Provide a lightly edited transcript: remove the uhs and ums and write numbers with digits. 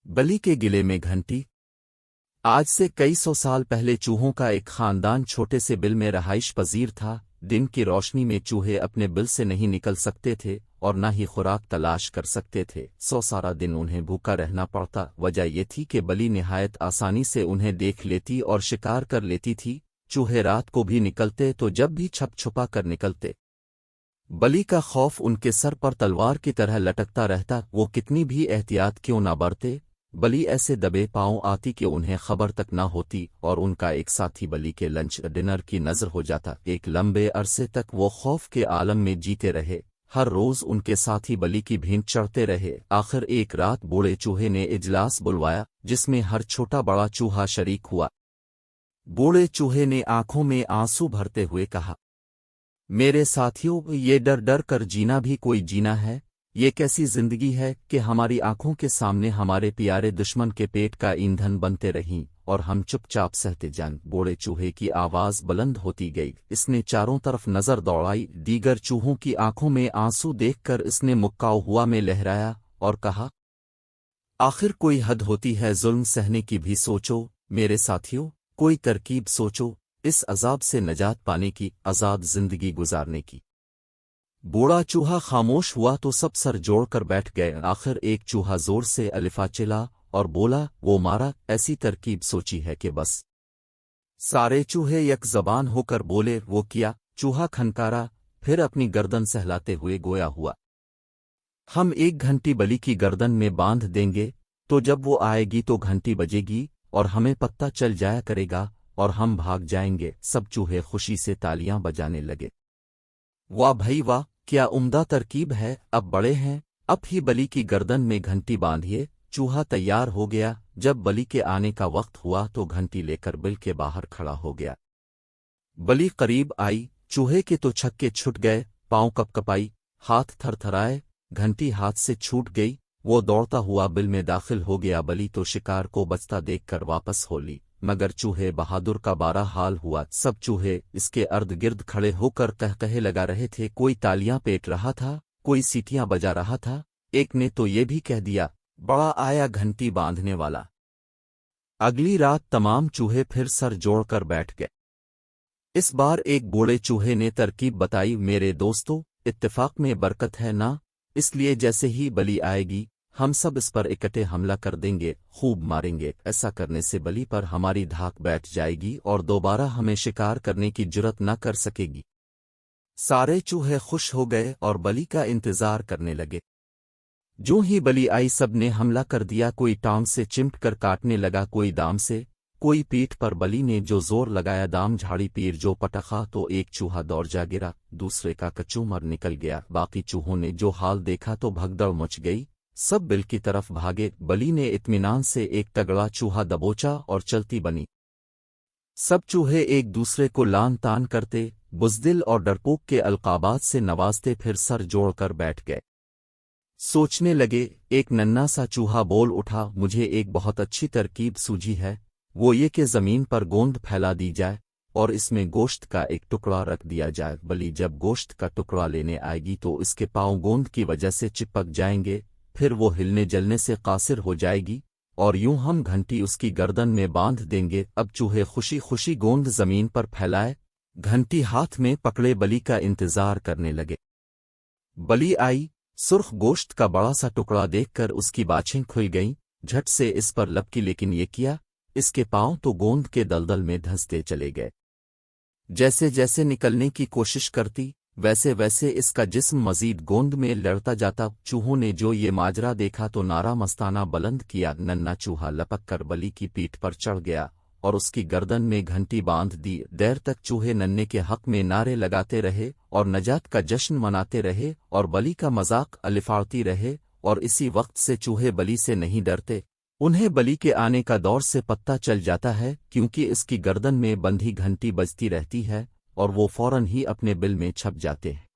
बलि के गिले में घंटी। आज से कई सौ साल पहले चूहों का एक खानदान छोटे से बिल में रहाइश पजीर था। दिन की रोशनी में चूहे अपने बिल से नहीं निकल सकते थे और न ही खुराक तलाश कर सकते थे। सारा दिन उन्हें भूखा रहना पड़ता। वजह यह थी कि बलि निहायत आसानी से उन्हें देख लेती और शिकार कर लेती थी। चूहे रात को भी निकलते तो जब भी छप छुपा कर निकलते, बलि का खौफ उनके सर पर तलवार की तरह लटकता रहता। वो कितनी भी एहतियात क्यों ना बरते, बलि ऐसे दबे पांव आती कि उन्हें खबर तक ना होती और उनका एक साथी बलि के लंच डिनर की नजर हो जाता। एक लंबे अरसे तक वो खौफ के आलम में जीते रहे। हर रोज उनके साथी बलि की भींत चढ़ते रहे। आखिर एक रात बूढ़े चूहे ने इजलास बुलवाया जिसमें हर छोटा बड़ा चूहा शरीक हुआ। बूढ़े चूहे ने आंखों में आंसू भरते हुए कहा, मेरे साथियों, ये डर डर कर जीना भी कोई जीना है। ये कैसी जिंदगी है कि हमारी आंखों के सामने हमारे प्यारे दुश्मन के पेट का ईंधन बनते रहीं और हम चुपचाप सहते जान। बूढ़े चूहे की आवाज बुलंद होती गई। इसने चारों तरफ नजर दौड़ाई। दीगर चूहों की आंखों में आंसू देखकर इसने मुक्काऊ हुआ में लहराया और कहा, आखिर कोई हद होती है जुल्म सहने की भी। सोचो मेरे साथियों, कोई तरकीब सोचो इस अजाब से नजात पाने की, आजाद जिंदगी गुजारने की। बूढ़ा चूहा खामोश हुआ तो सब सर जोड़कर बैठ गए। आखिर एक चूहा जोर से अलिफा चिल्ला और बोला, वो मारा ऐसी तरकीब सोची है कि बस। सारे चूहे एक जबान होकर बोले, वो किया। चूहा खनकारा, फिर अपनी गर्दन सहलाते हुए गोया हुआ, हम एक घंटी बलि की गर्दन में बांध देंगे, तो जब वो आएगी तो घंटी बजेगी और हमें पता चल जाया करेगा और हम भाग जाएंगे। सब चूहे खुशी से तालियां बजाने लगे। वाह भाई वाह, क्या उम्दा तरकीब है। अब बड़े हैं, अब ही बलि की गर्दन में घंटी बांधिए। चूहा तैयार हो गया। जब बलि के आने का वक्त हुआ तो घंटी लेकर बिल के बाहर खड़ा हो गया। बलि करीब आई। चूहे के तो छक्के छुट गए, पांव कपकपाई, हाथ थरथराए, घंटी हाथ से छूट गई। वो दौड़ता हुआ बिल में दाखिल हो गया। बलि तो शिकार को बचता देखकर वापस हो ली, मगर चूहे बहादुर का बारा हाल हुआ। सब चूहे इसके अर्द गिर्द खड़े होकर कहकहे लगा रहे थे। कोई तालियां पीट रहा था, कोई सीटियां बजा रहा था। एक ने तो ये भी कह दिया, बड़ा आया घंटी बांधने वाला। अगली रात तमाम चूहे फिर सर जोड़कर बैठ गए। इस बार एक बूढ़े चूहे ने तरकीब बताई, मेरे दोस्तों, इत्तेफाक में बरकत है ना, इसलिए जैसे ही बलि आएगी हम सब इस पर इकट्ठे हमला कर देंगे, खूब मारेंगे। ऐसा करने से बलि पर हमारी धाक बैठ जाएगी और दोबारा हमें शिकार करने की जुर्रत न कर सकेगी। सारे चूहे खुश हो गए और बलि का इंतजार करने लगे। जो ही बलि आई सब ने हमला कर दिया। कोई टांग से चिमट कर काटने लगा, कोई दाम से, कोई पीठ पर। बलि ने जो जोर लगाया, दाम झाड़ी पीर जो पटखा तो एक चूहा दौड़ जा गिरा, दूसरे का कचूमर निकल गया। बाकी चूहों ने जो हाल देखा तो भगदड़ मच गई। सब बिल की तरफ भागे। बलि ने इत्मीनान से एक तगड़ा चूहा दबोचा और चलती बनी। सब चूहे एक दूसरे को लान तान करते, बुज़दिल और डरपोक के अलकाबात से नवाजते, फिर सर जोड़कर बैठ गए। सोचने लगे। एक नन्हा सा चूहा बोल उठा, मुझे एक बहुत अच्छी तरकीब सूझी है। वो ये कि जमीन पर गोंद फैला दी जाए और इसमें गोश्त का एक टुकड़ा रख दिया जाए। बलि जब गोश्त का टुकड़ा लेने आएगी तो इसके पांव गोंद की वजह से चिपक जाएंगे, फिर वो हिलने जलने से कासिर हो जाएगी और यूं हम घंटी उसकी गर्दन में बांध देंगे। अब चूहे खुशी खुशी गोंद जमीन पर फैलाए, घंटी हाथ में पकड़े बलि का इंतजार करने लगे। बलि आई। सुर्ख गोश्त का बड़ा सा टुकड़ा देखकर उसकी बाछें खुल गईं। झट से इस पर लपकी, लेकिन ये किया, इसके पांव तो गोंद के दलदल में धंसते चले गए। जैसे जैसे निकलने की कोशिश करती वैसे वैसे इसका जिस्म मजीद गोंद में लड़ता जाता। चूहों ने जो ये माजरा देखा तो नारा मस्ताना बुलंद किया। नन्ना चूहा लपक कर बलि की पीठ पर चढ़ गया और उसकी गर्दन में घंटी बांध दी। देर तक चूहे नन्हे के हक में नारे लगाते रहे और नजात का जश्न मनाते रहे और बलि का मजाक अलिफाड़ती रहे। और इसी वक्त से चूहे बलि से नहीं डरते। उन्हें बलि के आने का दौर से पता चल जाता है, क्योंकि इसकी गर्दन में बंधी घंटी बजती रहती है और वो फौरन ही अपने बिल में छप जाते हैं।